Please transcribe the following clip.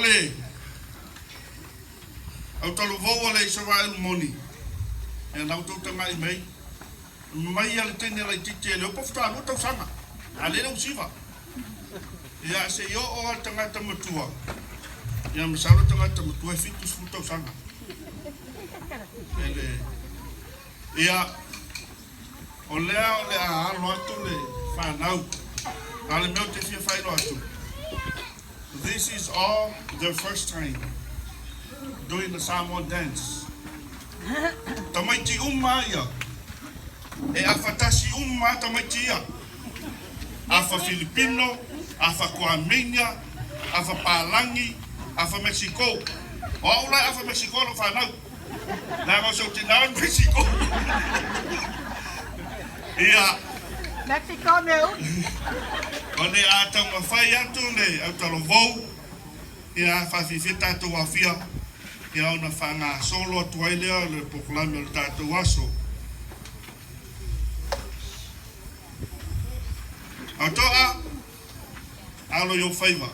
Ole, au talo vau ole i sawa el moni. E nau tau tanga i mei. Mai ale tene lai tite leo pofta alo tau sanga. Ale rau siva. Ia se yo o al tangata matua. Ia masalo tangata matua e fitus fu tau sanga. Ele. Ia. Ole a alo atu le whanau. Ale meo te fia whaino atu. This is all their first time doing the Samoan dance. Tamaiti ia. E afatasi tamaiti ia. Afa Filipino, afa Kuamenia, afa Palangi, afa Mexico. O aulai afa Mexico no whanau. Nā ngau sau te nāan Mexico. Ia. Mexico meu. O ne a tau mawhai atu ne au talo vau. Ia whawhiwhi tātou awhia. Ia au na whanga solo atu ailea le pokolami o le tātou aso. Au toa, alo yo whaiva.